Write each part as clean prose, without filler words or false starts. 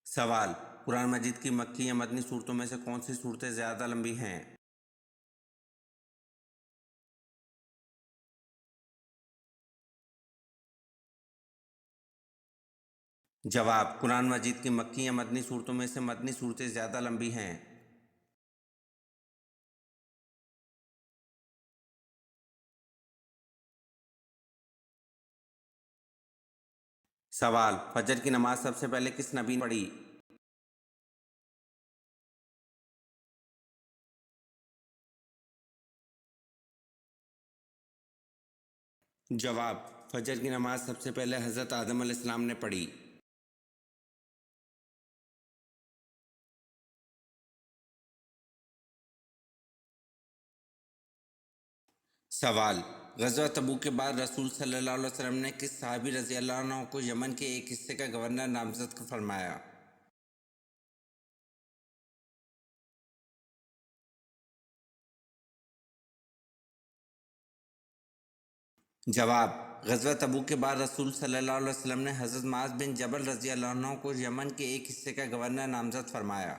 سوال: قرآن مجید کی مکی یا مدنی صورتوں میں سے کون سی صورتیں زیادہ لمبی ہیں؟ جواب: قرآن مجید کی مکی یا مدنی صورتوں میں سے مدنی صورتیں زیادہ لمبی ہیں۔ سوال: فجر کی نماز سب سے پہلے کس نبی نے پڑھی؟ جواب: فجر کی نماز سب سے پہلے حضرت آدم علیہ السلام نے پڑھی۔ سوال: غزوہ تبوک کے بعد رسول صلی اللہ علیہ وسلم نے کس صحابی رضی اللہ عنہ کو یمن کے ایک حصے کا گورنر نامزد فرمایا؟ جواب: غزوہ تبوک کے بعد رسول صلی اللہ علیہ وسلم نے حضرت معاذ بن جبل رضی اللہ عنہ کو یمن کے ایک حصے کا گورنر نامزد فرمایا۔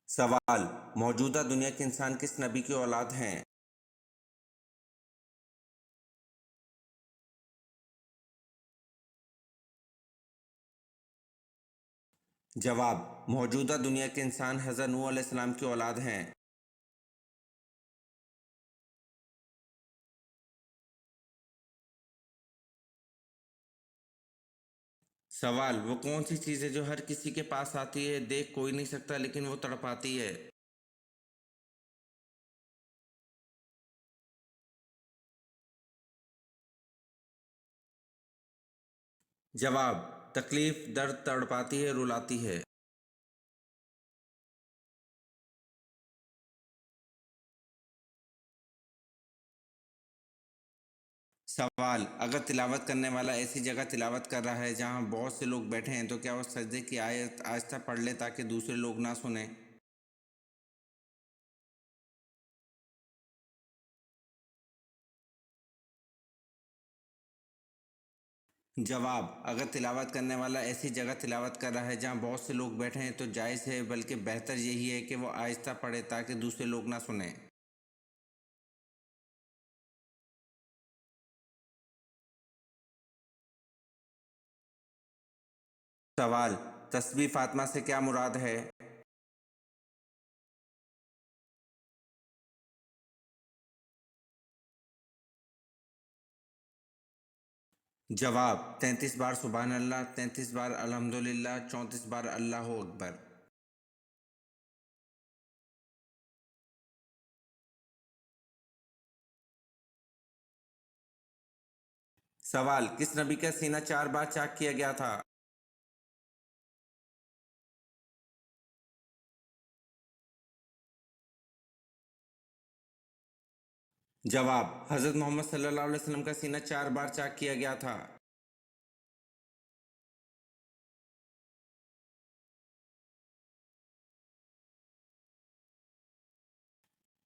سوال: موجودہ دنیا کے انسان کس نبی کی اولاد ہیں؟ جواب: موجودہ دنیا کے انسان حضرت نوح علیہ السلام کی اولاد ہیں۔ سوال: وہ کون سی چیز ہے جو ہر کسی کے پاس آتی ہے، دیکھ کوئی نہیں سکتا لیکن وہ تڑپاتی ہے؟ جواب: تکلیف، درد، تڑپاتی ہے، رلاتی ہے۔ سوال: اگر تلاوت کرنے والا ایسی جگہ تلاوت کر رہا ہے جہاں بہت سے لوگ بیٹھے ہیں تو کیا وہ سجدے کی آیت آہستہ پڑھ لے تاکہ دوسرے لوگ نہ سنیں؟ جواب: اگر تلاوت کرنے والا ایسی جگہ تلاوت کر رہا ہے جہاں بہت سے لوگ بیٹھے ہیں تو جائز ہے، بلکہ بہتر یہی ہے کہ وہ آہستہ پڑھے تاکہ دوسرے لوگ نہ سنیں۔ سوال: تسبیح فاطمہ سے کیا مراد ہے؟ جواب: 33 بار سبحان اللہ، 33 بار الحمدللہ، 34 بار اللہ اکبر۔ سوال: کس نبی کا سینہ 4 بار چاک کیا گیا تھا؟ جواب: حضرت محمد صلی اللہ علیہ وسلم کا سینہ 4 بار چاک کیا گیا تھا۔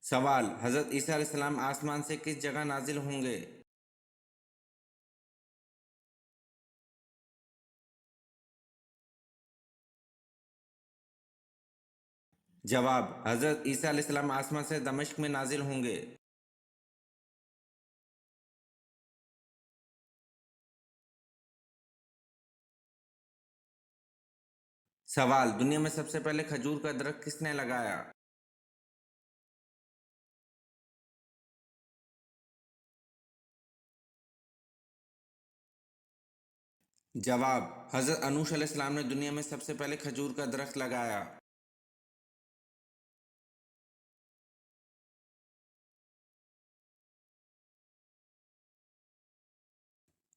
سوال: حضرت عیسیٰ علیہ السلام آسمان سے کس جگہ نازل ہوں گے؟ جواب: حضرت عیسیٰ علیہ السلام آسمان سے دمشق میں نازل ہوں گے۔ سوال: دنیا میں سب سے پہلے کھجور کا درخت کس نے لگایا؟ جواب: حضرت انوش علیہ السلام نے دنیا میں سب سے پہلے کھجور کا درخت لگایا۔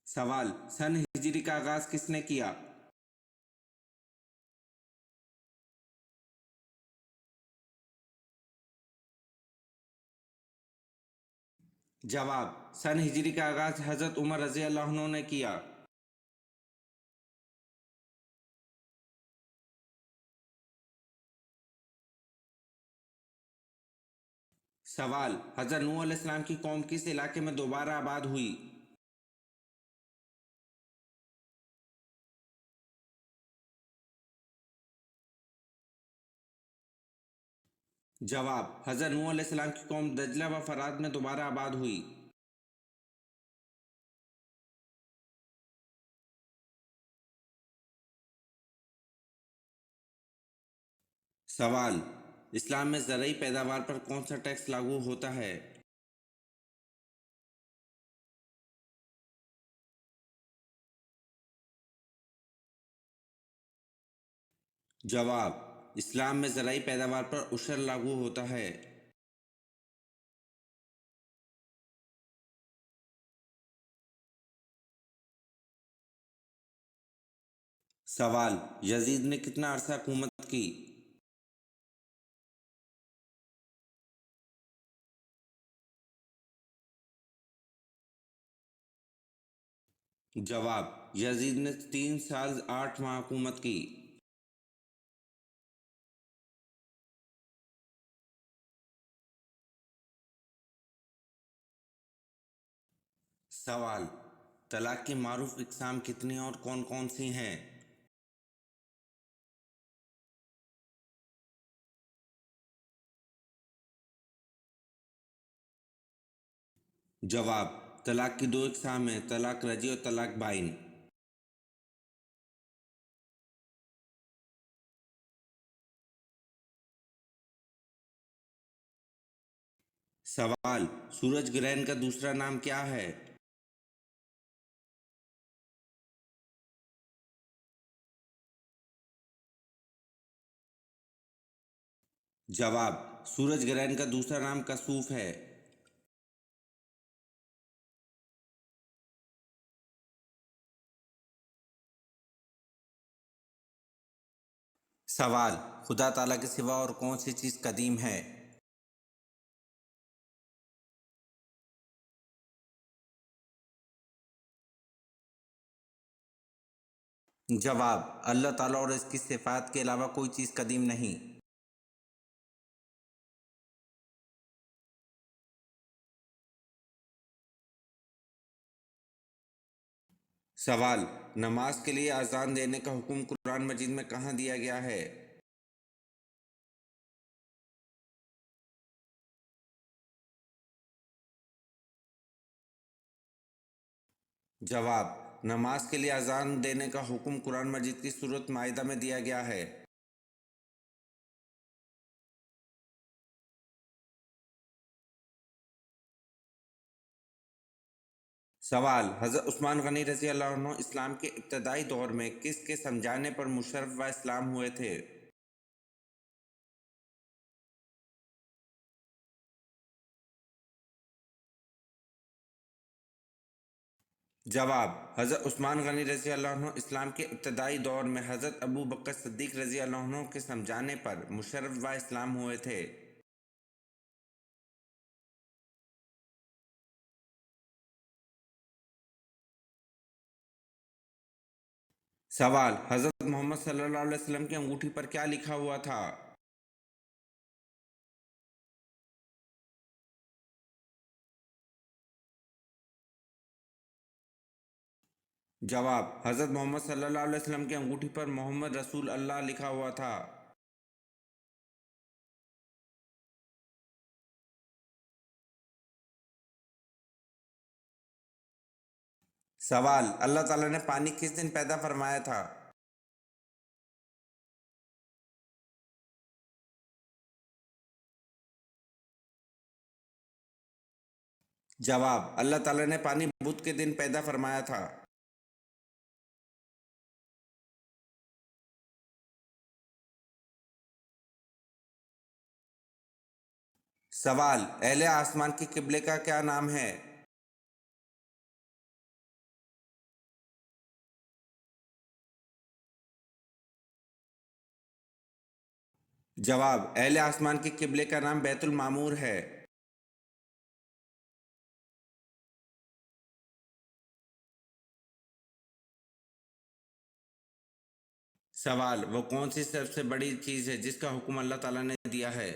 سوال: سن ہجری کا آغاز کس نے کیا؟ جواب: سن ہجری کا آغاز حضرت عمر رضی اللہ عنہ نے کیا۔ सवाल: हजरत नूह अलैहिस्सलाम की कौम किस इलाके में दोबारा आबाद हुई? जवाब: हजरत नूह अलैहिस्सलाम की कौम दजला व फरात में दोबारा आबाद हुई। सवाल: इस्लाम में ज़रई पैदावार पर कौन सा टैक्स लागू होता है? जवाब: इस्लाम में ज़रई पैदावार पर उशर लागू होता है। सवाल: यजीद ने कितना अरसा हुकूमत की? जवाब: यजीद ने 3 साल 8 माह हुकूमत की। सवाल: तलाक की मारूफ इकसाम कितनी और कौन कौन सी हैं? जवाब: तलाक की 2 इकसाम हैं, तलाक रजी और तलाक बाइन। सवाल: सूरज ग्रहण का दूसरा नाम क्या है? जवाब: सूरज ग्रहण का दूसरा नाम कसूफ है। सवाल: खुदा ताला के सिवा और कौन सी चीज़ कदीम है? जवाब: अल्लाह ताला और इसकी सिफात के अलावा कोई चीज़ कदीम नहीं। सवाल: नमाज के लिए अजान देने का हुक्म कुरान मजीद में कहाँ दिया गया है? जवाब: नमाज के लिए अजान देने का हुक्म कुरान मजीद की सूरत माइदा में दिया गया है। सवाल: हज़रत उस्मान गनी रज़ी अल्लाह अन्हु इस्लाम के इब्तदाई दौर में किसके समझाने पर मुशर्रफ व इस्लाम हुए थे? जवाब: हज़रत उस्मान गनी रज़ी अल्लाह अन्हु इस्लाम के इब्तदाई दौर में हज़रत अबू बकर सिद्दीक़ रज़ी अल्लाह अन्हु के समझाने पर मुशर्रफ व इस्लाम हुए थे। सवाल: हज़रत मोहम्मद सल्लल्लाहु अलैहि वसल्लम की अंगूठी पर क्या लिखा हुआ था? जवाब: हज़रत मोहम्मद सल्लल्लाहु अलैहि वसल्लम की अंगूठी पर मोहम्मद रसूल अल्लाह लिखा हुआ था। सवाल: अल्लाह ताला ने पानी किस दिन पैदा फरमाया था? जवाब: अल्लाह ताला ने पानी बुध के दिन पैदा फरमाया था। सवाल: अहले आसमान के किबले का क्या नाम है? जवाब: अहले आसमान के किबले का नाम बैतुल मामूर है। सवाल: वो कौन सी सबसे बड़ी चीज़ है जिसका हुक्म अल्लाह ताला ने दिया है?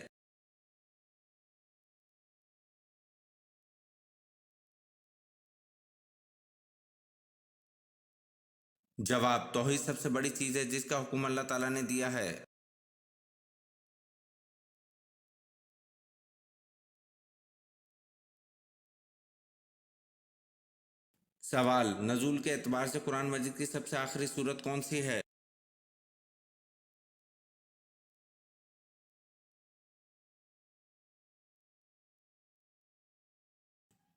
جواب: توحید سب سے بڑی چیز ہے جس کا حکم اللہ تعالیٰ نے دیا ہے۔ سوال: نزول کے اعتبار سے قرآن مجید کی سب سے آخری سورت کون سی ہے؟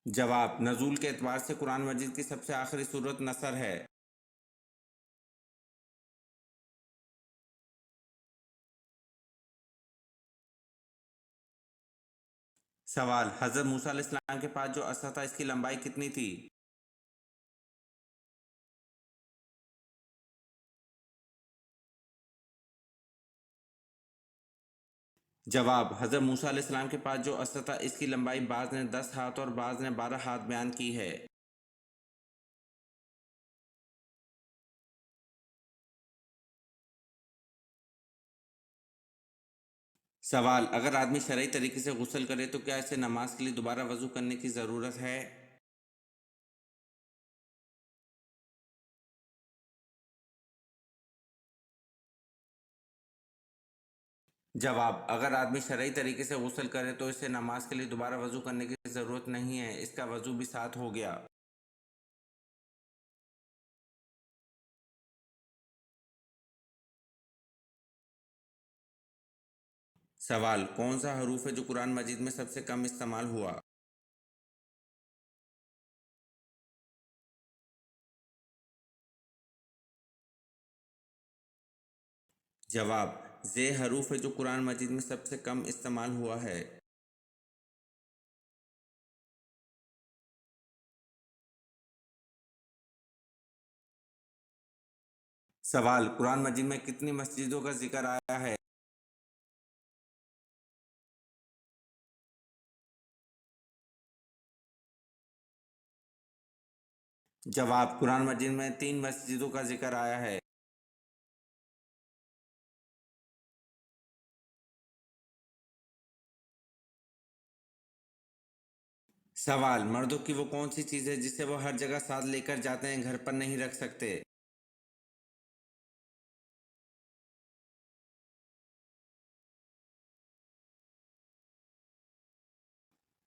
جواب: نزول کے اعتبار سے قرآن مجید کی سب سے آخری سورت نصر ہے۔ سوال: حضرت موسیٰ علیہ السلام کے پاس جو عصا تھا اس کی لمبائی کتنی تھی؟ جواب: حضرت موسیٰ علیہ السلام کے پاس جو عصا تھا اس کی لمبائی بعض نے 10 ہاتھ اور بعض نے 12 ہاتھ بیان کی ہے۔ سوال: اگر آدمی شرعی طریقے سے غسل کرے تو کیا اسے نماز کے لیے دوبارہ وضو کرنے کی ضرورت ہے؟ جواب: اگر آدمی شرعی طریقے سے غسل کرے تو اسے نماز کے لیے دوبارہ وضو کرنے کی ضرورت نہیں ہے، اس کا وضو بھی ساتھ ہو گیا۔ سوال: کون سا حروف ہے جو قرآن مجید میں سب سے کم استعمال ہوا؟ جواب: ز حروف ہے جو قرآن مجید میں سب سے کم استعمال ہوا ہے۔ سوال: قرآن مجید میں کتنی مسجدوں کا ذکر آیا ہے؟ جواب: قرآن مجید میں 3 مسجدوں کا ذکر آیا ہے۔ سوال: مردوں کی وہ کون سی چیز ہے جسے وہ ہر جگہ ساتھ لے کر جاتے ہیں، گھر پر نہیں رکھ سکتے؟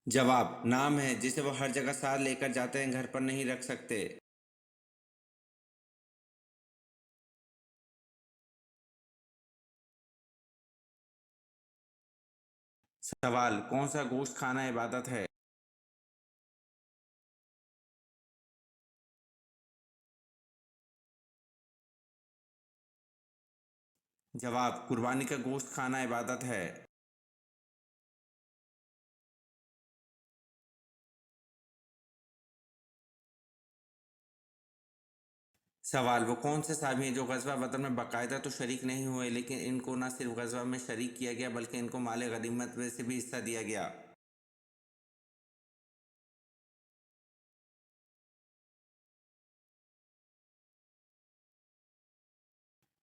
جواب: نام ہے جسے وہ ہر جگہ ساتھ لے کر جاتے ہیں، گھر پر نہیں رکھ سکتے۔ سوال: کون سا گوشت کھانا عبادت ہے؟ جواب: قربانی کا گوشت کھانا عبادت ہے۔ سوال: وہ کون سے صحابی ہیں جو غزوہ بدر میں باقاعدہ تو شریک نہیں ہوئے لیکن ان کو نہ صرف غزوہ میں شریک کیا گیا بلکہ ان کو مال غنیمت میں سے بھی حصہ دیا گیا؟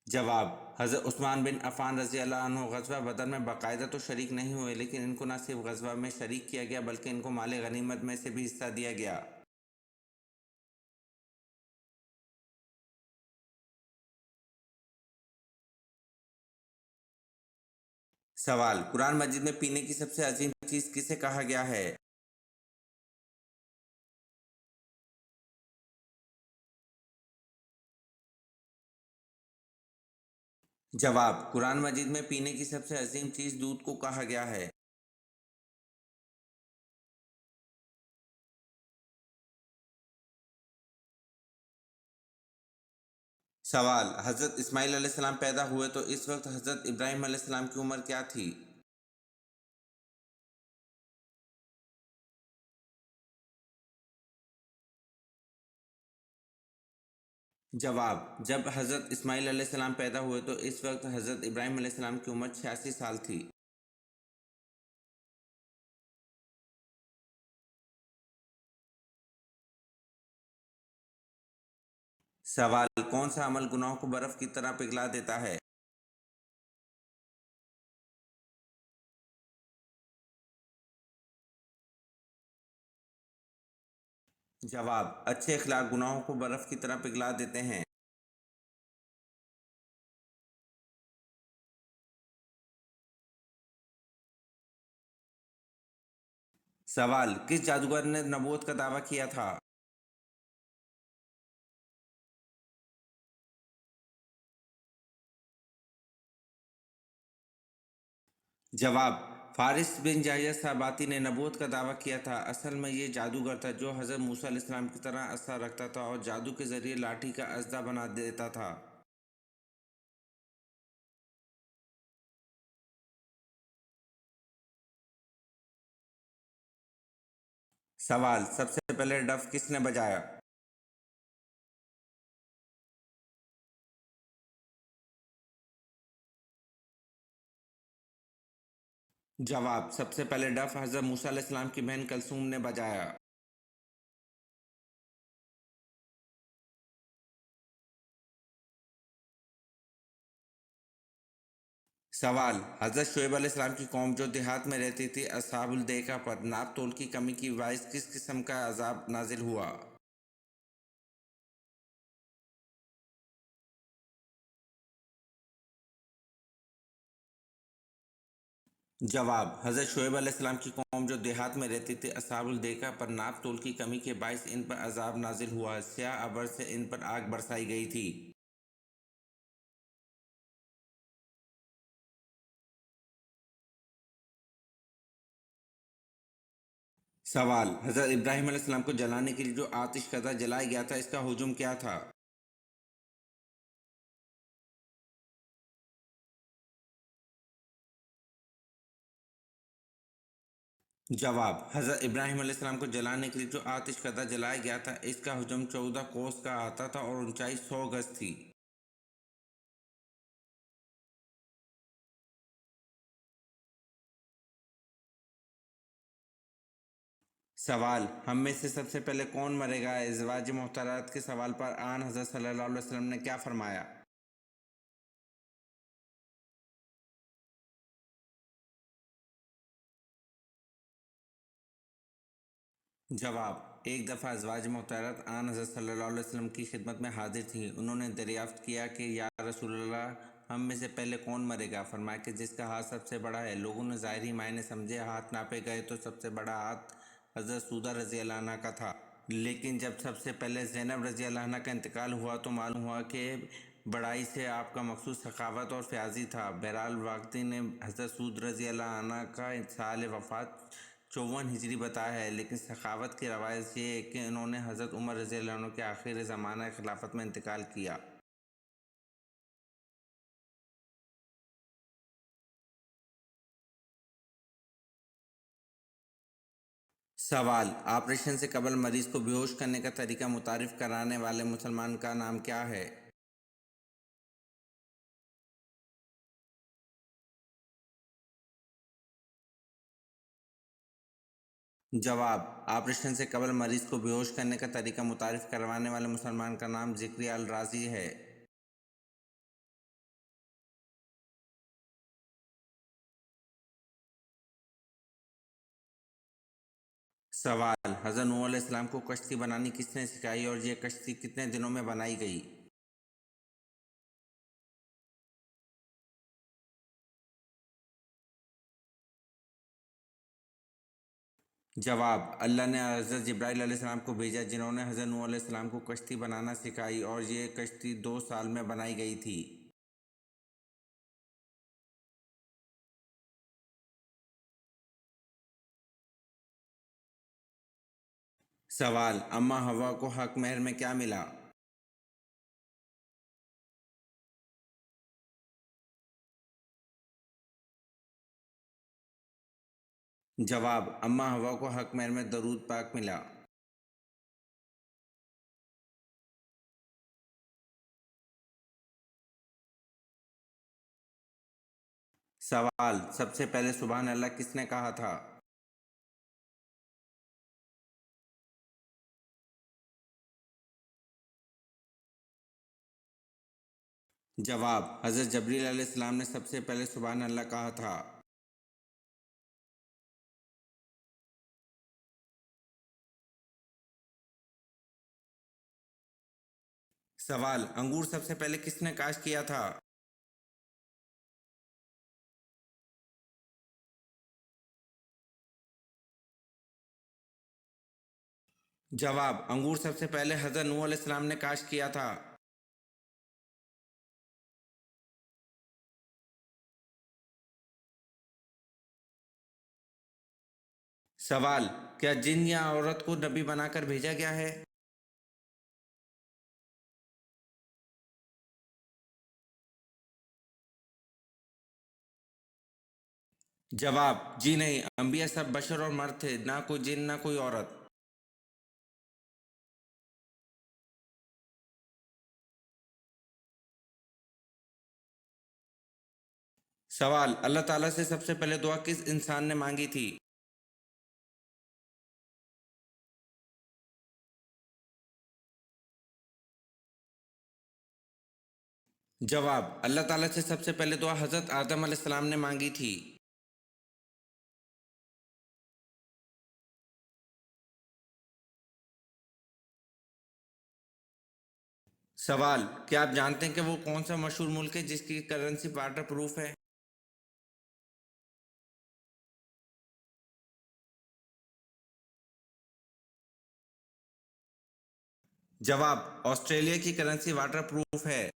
جواب: حضرت عثمان بن عفان رضی اللہ عنہ غزوہ بدر میں باقاعدہ تو شریک نہیں ہوئے لیکن ان کو نہ صرف غزوہ میں شریک کیا گیا بلکہ ان کو مال غنیمت میں سے بھی حصہ دیا گیا۔ سوال: قرآن مجید میں پینے کی سب سے عظیم چیز کسے کہا گیا ہے؟ جواب: قرآن مجید میں پینے کی سب سے عظیم چیز دودھ کو کہا گیا ہے۔ سوال: حضرت اسماعیل علیہ السلام پیدا ہوئے تو اس وقت حضرت ابراہیم علیہ السلام کی عمر کیا تھی؟ جواب: جب حضرت اسماعیل علیہ السلام پیدا ہوئے تو اس وقت حضرت ابراہیم علیہ السلام کی عمر 86 سال تھی۔ سوال: کون سا عمل گناہوں کو برف کی طرح پگھلا دیتا ہے؟ جواب: اچھے اخلاق گناہوں کو برف کی طرح پگھلا دیتے ہیں۔ सवाल, किस जादूगर ने नबूवत का दावा किया था? जवाब, फारिस बिन जायद साबाती ने नबूवत का दावा किया था। असल में ये जादूगर था जो हज़रत मूसा अलैहिस्सलाम की तरह असर रखता था और जादू के ज़रिए लाठी का अजदा बना देता था। सवाल, सबसे पहले डफ किसने बजाया? जवाब, सबसे पहले डफ हज़रत मूसा अलैहिस्सलाम की बहन कलसूम ने बजाया। सवाल, हज़रत शुएब अलैहिस्सलाम की कौम जो देहात में रहती थी असहाबुल देका पर नाप तोल की कमी की बाइस किस किस्म का अजाब नाजिल हुआ? जवाब, हज़रत शुएब अलैहिस्सलाम की कौम जो देहात में रहती थी असहाबुल देका पर नाप तोल की कमी के बाइस इन पर अजाब नाजिल हुआ। स्याह अबर से इन पर आग बरसाई गई थी। सवाल, हज़रत इब्राहीम अलैहिस्सलाम को जलाने के लिए जो आतिश कदा जलाया गया था इसका हुजूम क्या था? जवाब, हज़रत इब्राहीम अलैहिस्सलाम को जलाने के लिए जो आतिश कदा जलाया गया था इसका हुजूम 14 कोस का आता था और ऊंचाई 100 गज थी। सवाल, हम में से सबसे पहले कौन मरेगा? इज़वाज मोहतरत के सवाल पर आन हज़रत सल्लल्लाहु अलैहि वसल्लम ने क्या फरमाया? जवाब, एक दफ़ा अज़वाज मोहतरत आन हज़रत सल्लल्लाहु अलैहि वसल्लम की खिदमत में हाजिर थी। उन्होंने दरियाफ्त किया कि या रसूलल्लाह, हम में से पहले कौन मरेगा? फरमाया कि जिसका हाथ सबसे बड़ा है। लोगों ने ज़ाहिरी मायने समझे, हाथ नापे गए तो सबसे बड़ा हाथ हज़रत सऊदा रज़ी अल्लाह अन्हा का था। लेकिन जब सबसे पहले ज़ैनब रज़ी अल्लाह अन्हा का इंतकाल हुआ तो मालूम हुआ कि बड़ाई से आपका मकसूद सखावत और फ़याज़ी था। बहरहाल वाक़दी ने हज़रत सऊद रज़ी अल्लाह अन्हा का साल वफ़ात 54 हिजरी बताया है, लेकिन सखावत की रवायत ये है कि इन्होंने हज़रत उमर रज़ी अल्लाह अन्हु के आखिर ज़माना खिलाफत में इंतकाल किया। सवाल, ऑपरेशन से कबल मरीज को बेहोश करने का तरीका मुतारिफ कराने वाले मुसलमान का नाम क्या है? जवाब, ऑपरेशन से कबल मरीज को बेहोश करने का तरीका मुतारिफ करवाने वाले मुसलमान का नाम ज़िक्री अल राज़ी है। सवाल, हज़रत नूह अलैहिस्सलाम को कश्ती बनानी किसने सिखाई और ये कश्ती कितने दिनों में बनाई गई? जवाब, अल्लाह ने हज़रत जिब्राईल अलैहिस्सलाम को भेजा जिन्होंने हज़रत नूह अलैहिस्सलाम को कश्ती बनाना सिखाई और ये कश्ती 2 साल में बनाई गई थी। सवाल, अम्मा हवा को हक महर में क्या मिला? जवाब, अम्मा हवा को हक महर में दरूद पाक मिला। सवाल, सबसे पहले सुबहान अल्लाह किसने कहा था? जवाब, हज़रत जबरील अलैहिस्सलाम ने सबसे पहले सुबहान अल्लाह कहा था। सवाल, अंगूर सबसे पहले किसने काश्त किया था? जवाब, अंगूर सबसे पहले हज़रत नूह अलैहिस्सलाम ने काश्त किया था। सवाल, क्या जिन या औरत को नबी बनाकर भेजा गया है? जवाब, जी नहीं, अंबिया सब बशर और मर्द थे, ना कोई जिन ना कोई औरत। सवाल, अल्लाह ताला से सबसे पहले दुआ किस इंसान ने मांगी थी? जवाब, अल्लाह ताला से सबसे पहले दुआ हज़रत आदम अलैहिस्सलाम ने मांगी थी। सवाल, क्या आप जानते हैं कि वो कौन सा मशहूर मुल्क है जिसकी करेंसी वाटर प्रूफ है? जवाब, ऑस्ट्रेलिया की करेंसी वाटर प्रूफ है।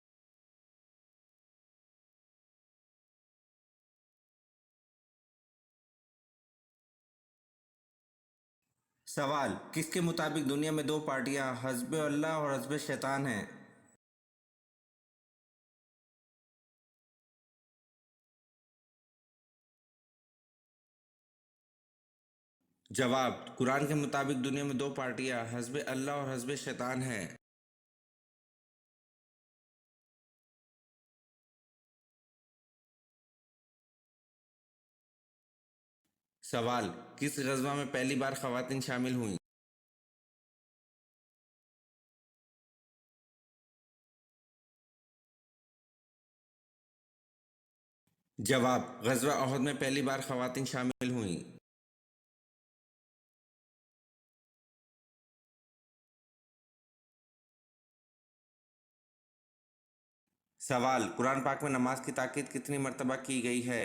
सवाल, किसके मुताबिक दुनिया में दो पार्टियां हज़्ब अल्लाह और हज़्ब शैतान हैं? जवाब, कुरान के मुताबिक दुनिया में दो पार्टियां हज़्ब अल्लाह और हज़्ब शैतान हैं। सवाल, किस गज़वा में पहली बार ख़वातीन शामिल हुईं? जवाब, ग़ज़वा उहद में पहली बार ख़वातीन शामिल हुईं। सवाल, कुरान पाक में नमाज की ताकीद कितनी मरतबा की गई है?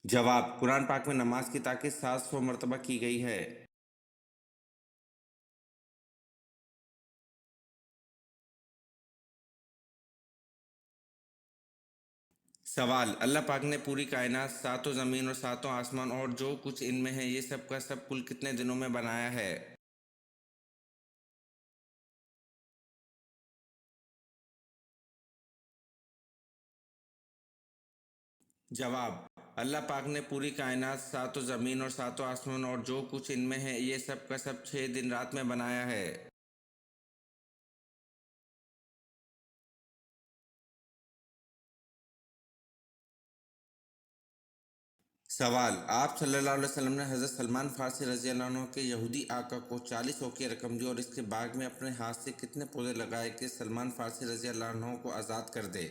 जवाब, कुरान पाक में नमाज की ताकीद 700 मरतबा की गई है। सवाल, अल्लाह पाक ने पूरी कायनात, सातों ज़मीन और सातों आसमान और जो कुछ इनमें है ये सब का सब कुल कितने दिनों में बनाया है? जवाब, अल्लाह पाक ने पूरी कायनात, सातों ज़मीन और सातों आसमान और जो कुछ इनमें है ये सब का सब 6 दिन रात में बनाया है। सवाल, आप सल्लल्लाहु अलैहि वसल्लम ने हज़रत सलमान फ़ारसी रज़ी अल्लाह अन्हु के यहूदी आका को 40 औक़िया रकम दी और इसके बाग में अपने हाथ से कितने पौधे लगाए कि सलमान फ़ारसी रज़ी अल्लाह अन्हु को आज़ाद कर दे?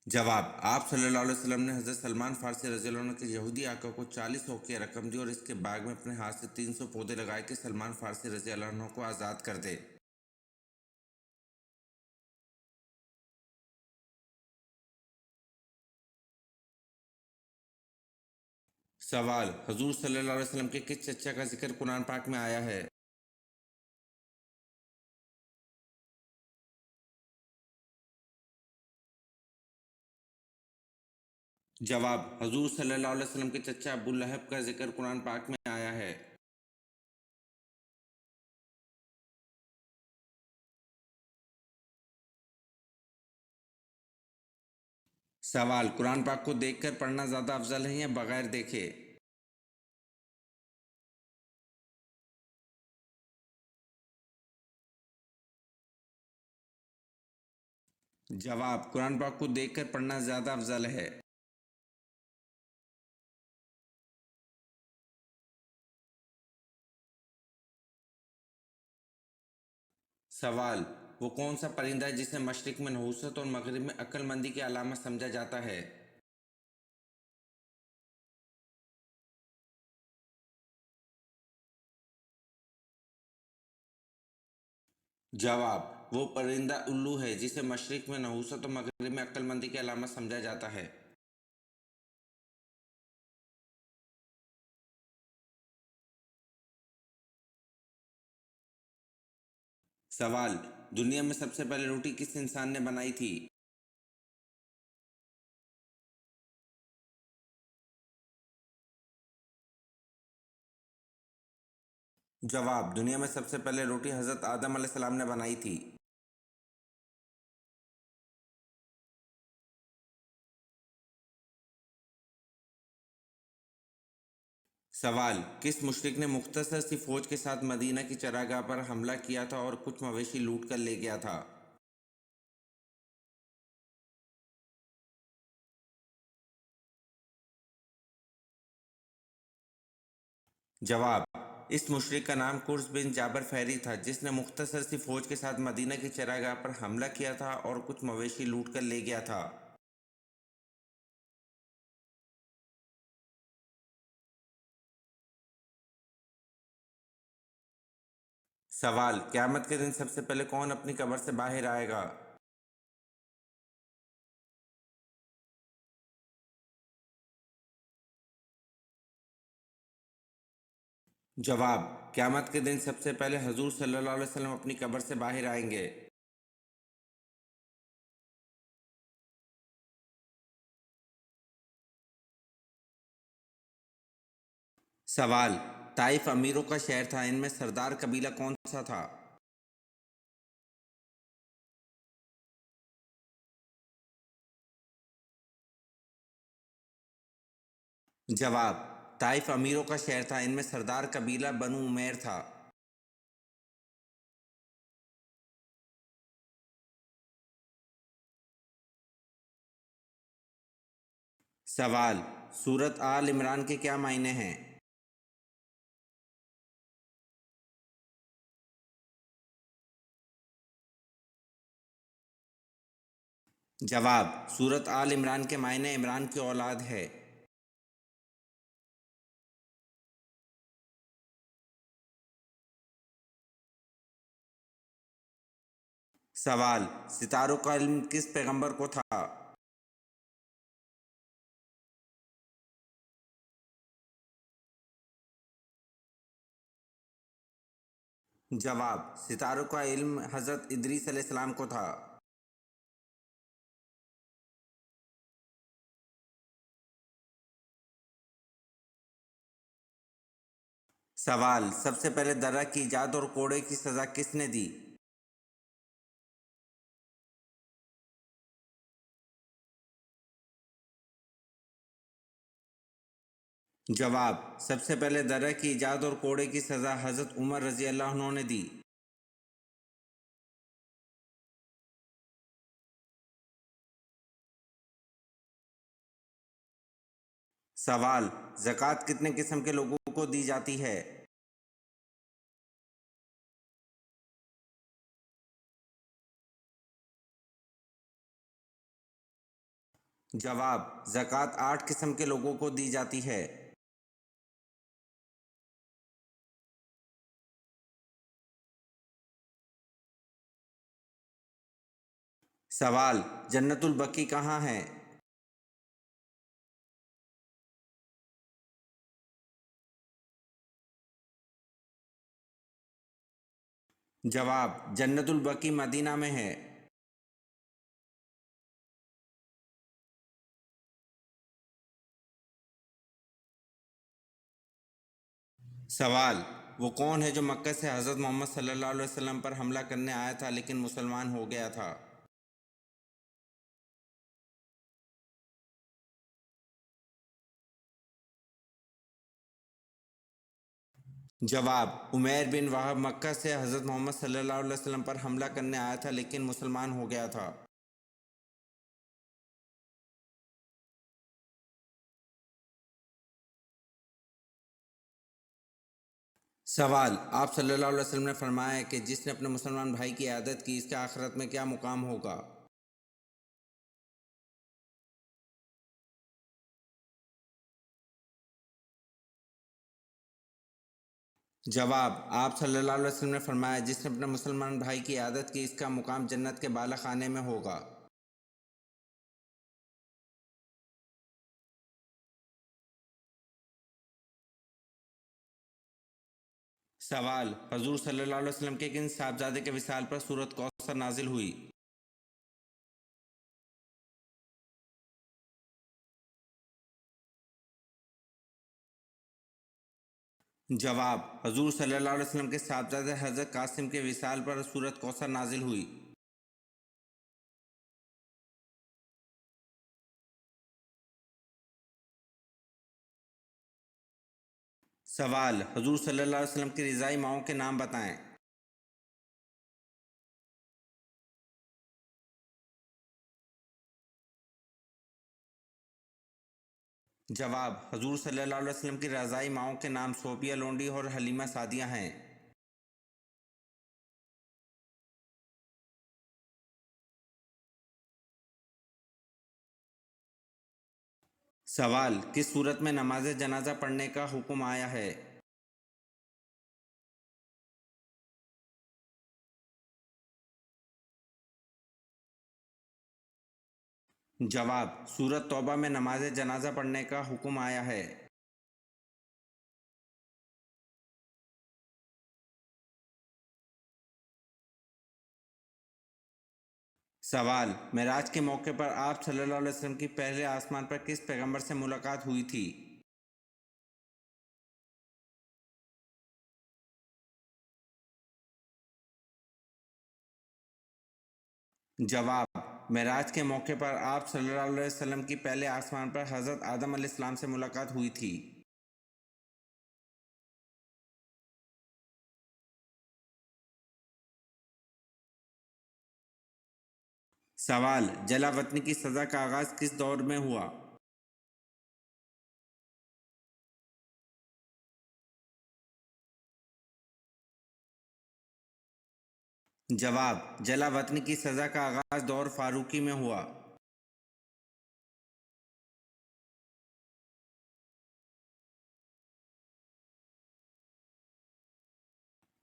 जवाब, आप सल्लल्लाहु अलैहि वसल्लम ने हज़रत सलमान फ़ारसी रज़ी अल्लाह अन्हु के यहूदी आका को 40 औक़िया रकम दी और इसके बाग में अपने हाथ से 300 पौधे लगाए कि सलमान फ़ारसी रज़ी अल्लाह अन्हु को आज़ाद कर दे। सवाल, हुज़ूर सल्लल्लाहु अलैहि वसल्लम के किस चचा का जिक्र कुरान पाक में आया है? जवाब, हुज़ूर सल्लल्लाहु अलैहि वसल्लम के चचा अबू लहब का जिक्र कुरान पाक में आया है। सवाल, कुरान पाक को देखकर पढ़ना ज़्यादा अफजल है या बगैर देखे? जवाब, कुरान पाक को देखकर पढ़ना ज़्यादा अफजल है। सवाल, वो कौन सा परिंदा है जिसे मशरिक में नहूसत और मगरिब में अक्लमंदी की अलामत समझा जाता है? जवाब: वो परिंदा उल्लू है जिसे मशरिक में नहुसत और मगरिब में अक्लमंदी की अलामत समझा जाता है। सवाल: दुनिया में सबसे पहले रोटी किस इंसान ने बनाई थी? जवाब: दुनिया में सबसे पहले रोटी हजरत आदम अलैहिस्सलाम ने बनाई थी। सवाल: किस मुशरिक ने मुख्तसर सी फौज के साथ मदीना की चरागाह पर हमला किया था और कुछ मवेशी लूट कर ले गया था? जवाब: इस मुशरिक का नाम कुर्स बिन जाबर फहरी था जिसने मुख्तसर सी फौज के साथ मदीना की चरागाह पर हमला किया था और कुछ मवेशी लूट कर ले गया था। सवाल: क़यामत के दिन सबसे पहले कौन अपनी कब्र से बाहर आएगा? जवाब: क़यामत के दिन सबसे पहले हजूर सल्लल्लाहु अलैहि वसल्लम अपनी कब्र से बाहर आएंगे। सवाल: ताइफ अमीरों का शहर था, इनमें सरदार कबीला कौन सा था? जवाब: ताइफ अमीरों का शहर था, इनमें सरदार कबीला बनु उमैर था। सवाल: सूरत आल इमरान के क्या मायने हैं? जवाब: सूरत आल इमरान के मायने इमरान की औलाद है। सवाल: सितारों का इल्म किस पैगंबर को था? जवाब: सितारों का इल्म हजरत इदरीस अलैहिस्सलाम को था। सवाल: सबसे पहले दर्रा की इजाद और कोड़े की सजा किसने दी? जवाब: सबसे पहले दर्रा की इजाद और कोड़े की सजा हजरत उमर रजी अल्लाह अन्हु ने दी। सवाल: ज़कात कितने किस्म के लोगों को दी जाती है? जवाब: ज़कात 8 किस्म के लोगों को दी जाती है। सवाल: जन्नतुल बकी कहाँ है? जवाब: जन्नतुल बकी मदीना में है। सवाल: वो कौन है जो मक्का से हज़रत मोहम्मद सल्लल्लाहु अलैहि वसल्लम पर हमला करने आया था लेकिन मुसलमान हो गया था? जवाब: उमैर बिन वहाब मक्का से हज़रत मोहम्मद सल्लल्लाहु अलैहि वसल्लम पर हमला करने आया था लेकिन मुसलमान हो गया था। सवाल: आप सल्लल्लाहु अलैहि वसल्लम ने फरमाया है कि जिसने अपने मुसलमान भाई की आदत की इसके आखिरत में क्या मुकाम होगा? جواب: آپ صلی اللہ علیہ وسلم نے فرمایا، جس نے اپنے مسلمان بھائی کی عادت کی، اس کا مقام جنت کے بالا خانے میں ہوگا۔ سوال: حضور صلی اللہ علیہ وسلم کے کن صاحبزادے کے وصال پر سورۃ کوثر نازل ہوئی؟ جواب: حضور صلی اللہ علیہ وسلم کے صاحبزادے حضرت قاسم کے وصال پر سورۃ کوثر نازل ہوئی۔ سوال: حضور صلی اللہ علیہ وسلم کی رضائی ماؤں کے نام بتائیں۔ جواب: حضور صلی اللہ علیہ وسلم کی رضائی ماؤں کے نام صوفیہ لونڈی اور حلیمہ سعدیہ ہیں۔ سوال: کس صورت میں نماز جنازہ پڑھنے کا حکم آیا ہے؟ جواب: سورۃ توبہ میں نماز جنازہ پڑھنے کا حکم آیا ہے۔ سوال: معراج کے موقع پر آپ صلی اللہ علیہ وسلم کی پہلے آسمان پر کس پیغمبر سے ملاقات ہوئی تھی؟ جواب: معراج کے موقع پر آپ صلی اللہ علیہ وسلم کی پہلے آسمان پر حضرت آدم علیہ السلام سے ملاقات ہوئی تھی۔ سوال: جلا وطنی کی سزا کا آغاز کس دور میں ہوا؟ جواب: جلا وطنی کی سزا کا آغاز دور فاروقی میں ہوا۔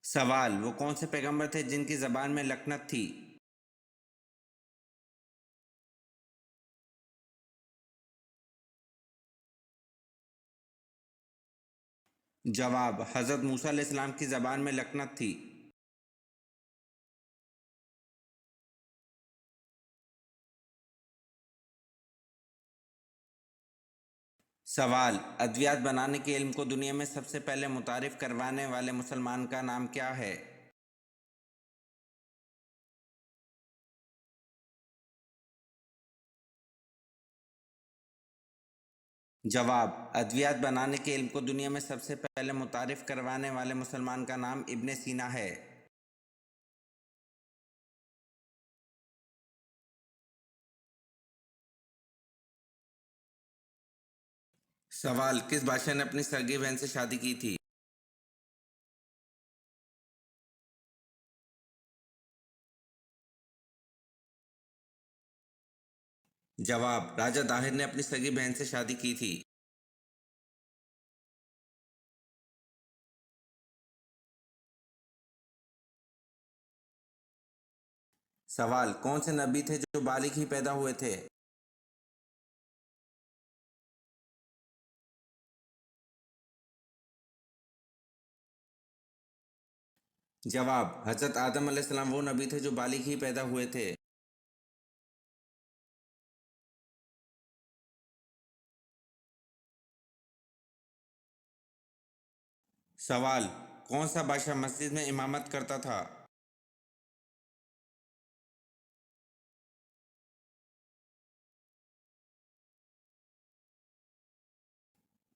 سوال: وہ کون سے پیغمبر تھے جن کی زبان میں لکنت تھی؟ جواب: حضرت موسیٰ علیہ السلام کی زبان میں لکنت تھی۔ سوال: ادویات بنانے کے علم کو دنیا میں سب سے پہلے متعارف کروانے والے مسلمان کا نام کیا ہے؟ جواب: ادویات بنانے کے علم کو دنیا میں سب سے پہلے متعارف کروانے والے مسلمان کا نام ابن سینا ہے۔ سوال: کس بادشاہ نے اپنی سگی بہن سے شادی کی تھی؟ جواب: راجہ طاہر نے اپنی سگی بہن سے شادی کی تھی۔ سوال: کون سے نبی تھے جو بالغ ہی پیدا ہوئے تھے؟ جواب: حضرت آدم علیہ السلام وہ نبی تھے جو بالغ ہی پیدا ہوئے تھے۔ سوال: کون سا بادشاہ مسجد میں امامت کرتا تھا؟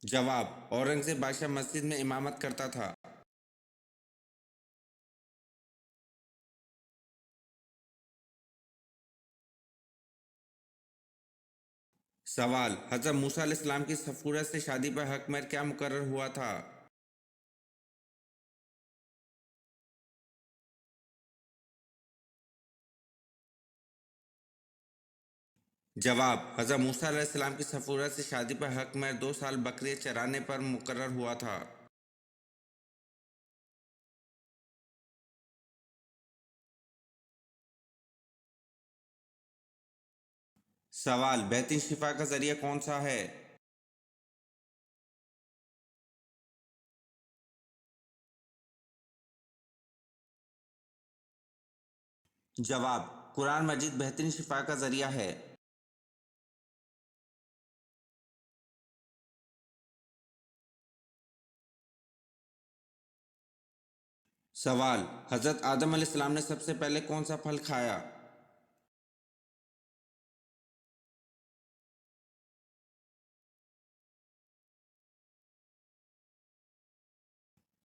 جواب: اورنگزیب بادشاہ مسجد میں امامت کرتا تھا۔ سوال: حضرت موسیٰ علیہ السلام کی صفورہ سے شادی پر حق مہر کیا مقرر ہوا تھا؟ جواب: حضرت موسیٰ علیہ السلام کی صفورہ سے شادی پر حق مہر 2 سال بکریاں چرانے پر مقرر ہوا تھا۔ سوال، بہترین شفا کا ذریعہ کون سا ہے؟ جواب، قرآن مجید بہترین شفا کا ذریعہ ہے۔ سوال، حضرت آدم علیہ السلام نے سب سے پہلے کون سا پھل کھایا؟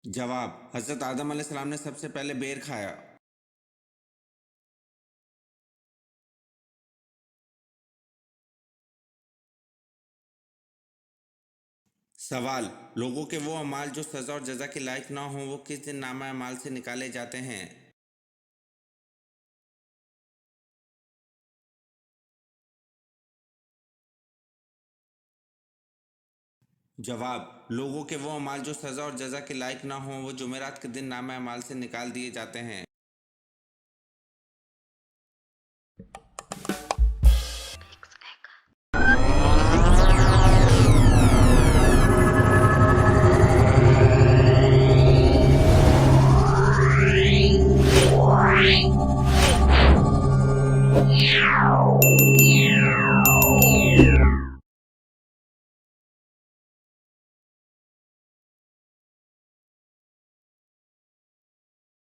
جواب، حضرت آدم علیہ السلام نے سب سے پہلے بیر کھایا۔ سوال، لوگوں کے وہ اعمال جو سزا اور جزا کے لائق نہ ہوں وہ کس دن نامہ اعمال سے نکالے جاتے ہیں؟ جواب، لوگوں کے وہ اعمال جو سزا اور جزا کے لائق نہ ہوں وہ جمعرات کے دن نامہ اعمال سے نکال دیے جاتے ہیں۔ Meow.